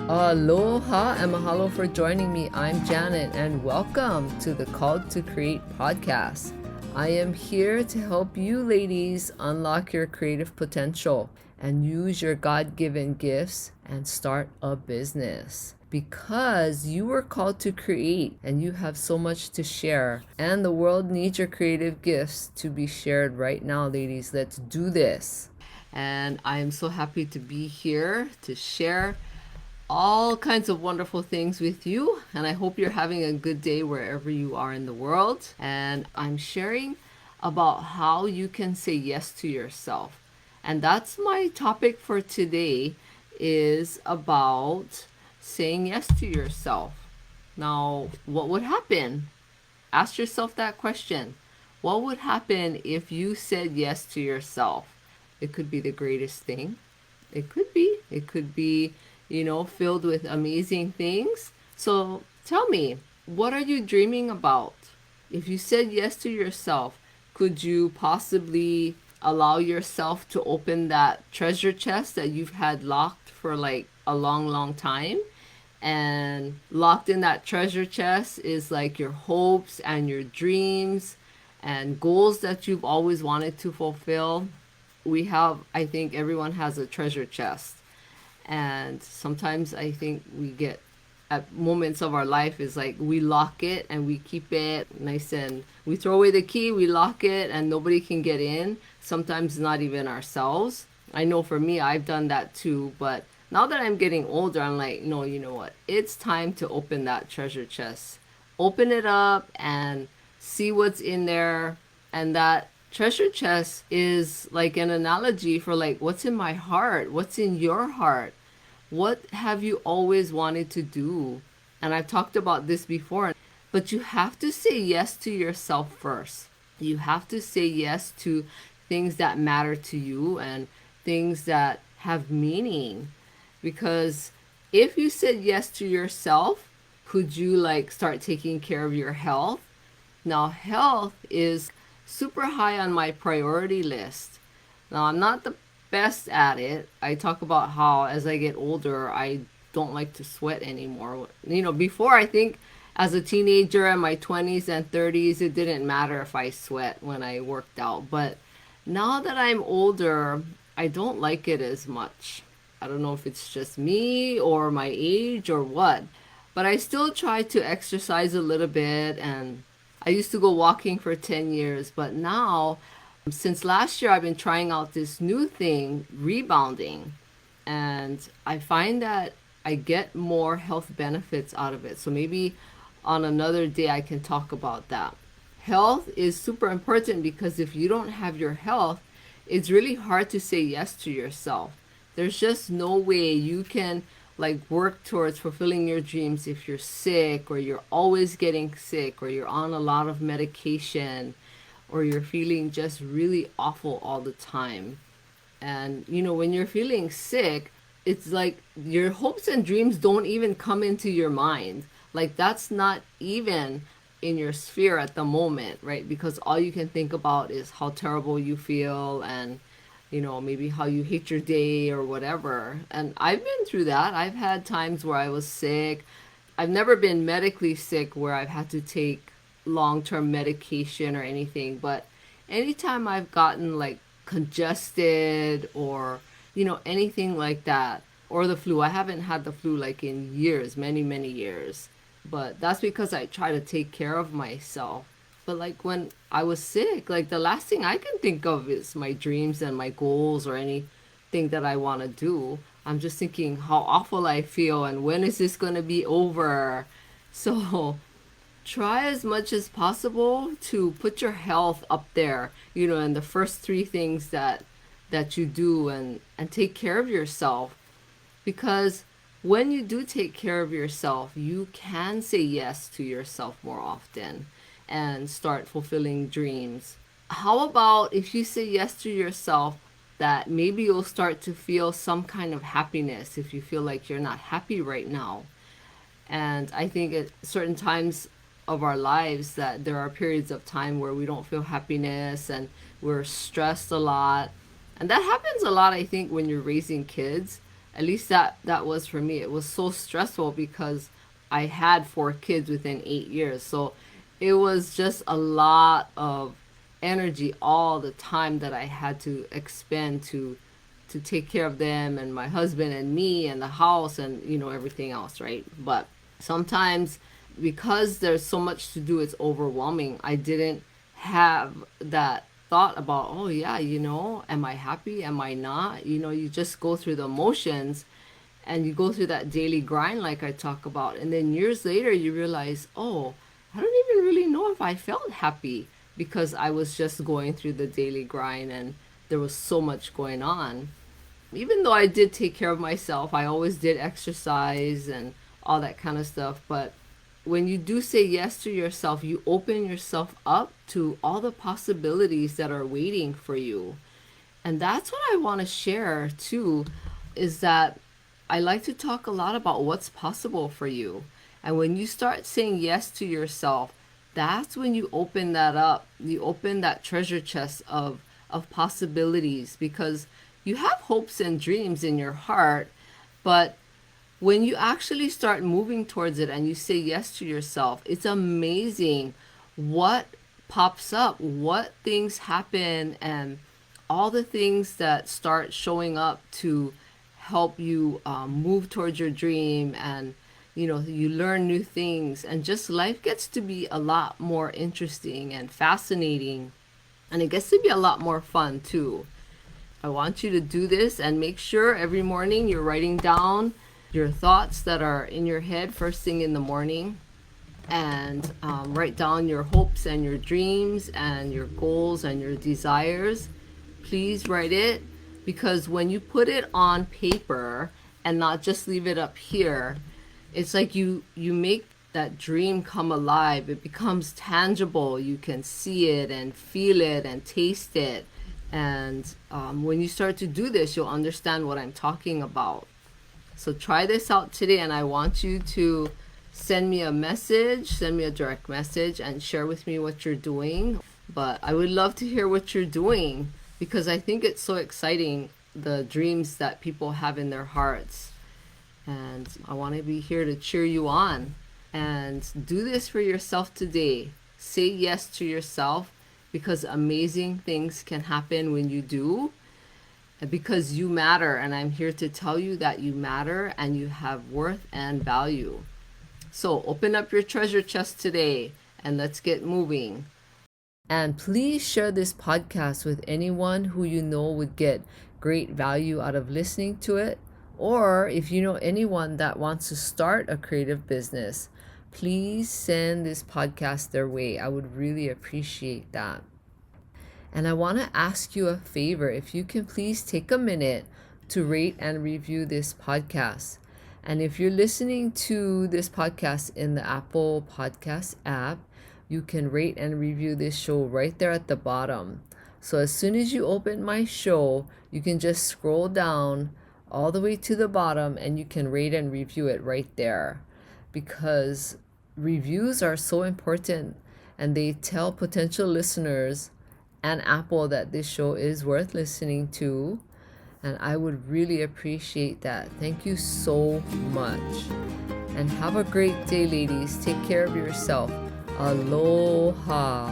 Aloha and mahalo for joining me. I'm Janet and welcome to the Called to Create podcast. I am here to help you ladies unlock your creative potential and use your God-given gifts and start a business. Because you were called to create and you have so much to share, and the world needs your creative gifts to be shared right now, ladies. Let's do this. And I am so happy to be here to share all kinds of wonderful things with you, and I hope you're having a good day wherever you are in the world. And I'm sharing about how you can say yes to yourself, and that's my topic for today, is about saying yes to yourself. Now, what would happen? Ask yourself that question. What would happen if you said yes to yourself? It could be the greatest thing. It could be filled with amazing things. So tell me, what are you dreaming about? If you said yes to yourself, could you possibly allow yourself to open that treasure chest that you've had locked for like a long, long time? And locked in that treasure chest is like your hopes and your dreams and goals that you've always wanted to fulfill. I think everyone has a treasure chest. And sometimes I think we get at moments of our life is like we lock it and we keep it nice, and we throw away the key, we lock it, and nobody can get in. Sometimes not even ourselves. I know for me, I've done that too. But now that I'm getting older, I'm like, no, you know what? It's time to open that treasure chest. Open it up and see what's in there. And that treasure chest is like an analogy for like what's in my heart, what's in your heart. What have you always wanted to do? And I've talked about this before, but you have to say yes to yourself first. You have to say yes to things that matter to you and things that have meaning. Because if you said yes to yourself, could you like start taking care of your health? Now, health is super high on my priority list. Now, I'm not the best at it. I talk about how as I get older, I don't like to sweat anymore. Before, I think as a teenager in my 20s and 30s, it didn't matter if I sweat when I worked out. But now that I'm older, I don't like it as much. I don't know if it's just me or my age or what, but I still try to exercise a little bit, and I used to go walking for 10 years, but now, since last year, I've been trying out this new thing, rebounding, and I find that I get more health benefits out of it. So maybe on another day, I can talk about that. Health is super important because if you don't have your health, it's really hard to say yes to yourself. There's just no way you can like work towards fulfilling your dreams if you're sick, or you're always getting sick, or you're on a lot of medication, or you're feeling just really awful all the time. And when you're feeling sick, it's like your hopes and dreams don't even come into your mind. Like that's not even in your sphere at the moment, right? Because all you can think about is how terrible you feel, and maybe how you hate your day or whatever. And I've been through that. I've had times where I was sick. I've never been medically sick where I've had to take long-term medication or anything. But anytime I've gotten like congested or, anything like that, or the flu, I haven't had the flu like in years, many, many years. But that's because I try to take care of myself. But like when I was sick, like the last thing I can think of is my dreams and my goals or anything that I want to do. I'm just thinking how awful I feel and when is this going to be over? So try as much as possible to put your health up there, and the first three things that you do, and take care of yourself. Because when you do take care of yourself, you can say yes to yourself more often and start fulfilling dreams. How about if you say yes to yourself, that maybe you'll start to feel some kind of happiness if you feel like you're not happy right now. And I think at certain times of our lives that there are periods of time where we don't feel happiness and we're stressed a lot. And that happens a lot, I think, when you're raising kids. At least that was for me. It was so stressful because I had 4 kids within 8 years. So it was just a lot of energy all the time that I had to expend to take care of them and my husband and me and the house and everything else, right? But sometimes because there's so much to do, it's overwhelming. I didn't have that thought about, oh yeah, am I happy, am I not? You just go through the motions and you go through that daily grind like I talk about, and then years later you realize, oh, I don't even really know if I felt happy because I was just going through the daily grind and there was so much going on. Even though I did take care of myself, I always did exercise and all that kind of stuff. But when you do say yes to yourself, you open yourself up to all the possibilities that are waiting for you. And that's what I want to share too, is that I like to talk a lot about what's possible for you. And when you start saying yes to yourself, that's when you open that up. You open that treasure chest of possibilities, because you have hopes and dreams in your heart, but when you actually start moving towards it and you say yes to yourself, it's amazing what pops up, what things happen, and all the things that start showing up to help you move towards your dream. And you learn new things, and just life gets to be a lot more interesting and fascinating, and it gets to be a lot more fun too. I want you to do this and make sure every morning you're writing down your thoughts that are in your head first thing in the morning, and write down your hopes and your dreams and your goals and your desires. Please write it, because when you put it on paper and not just leave it up here, it's like you make that dream come alive. It becomes tangible. You can see it and feel it and taste it. And when you start to do this, you'll understand what I'm talking about. So try this out today, and I want you to send me a message, send me a direct message, and share with me what you're doing. But I would love to hear what you're doing, because I think it's so exciting, the dreams that people have in their hearts. And I want to be here to cheer you on. And do this for yourself today. Say yes to yourself, because amazing things can happen when you do. Because you matter, and I'm here to tell you that you matter and you have worth and value. So open up your treasure chest today and let's get moving. And please share this podcast with anyone who you know would get great value out of listening to it. Or if you know anyone that wants to start a creative business, please send this podcast their way. I would really appreciate that. And I want to ask you a favor. If you can please take a minute to rate and review this podcast. And if you're listening to this podcast in the Apple Podcast app, you can rate and review this show right there at the bottom. So as soon as you open my show, you can just scroll down all the way to the bottom and you can rate and review it right there. Because reviews are so important, and they tell potential listeners and Apple that this show is worth listening to, and I would really appreciate that. Thank you so much, and have a great day, ladies. Take care of yourself. Aloha.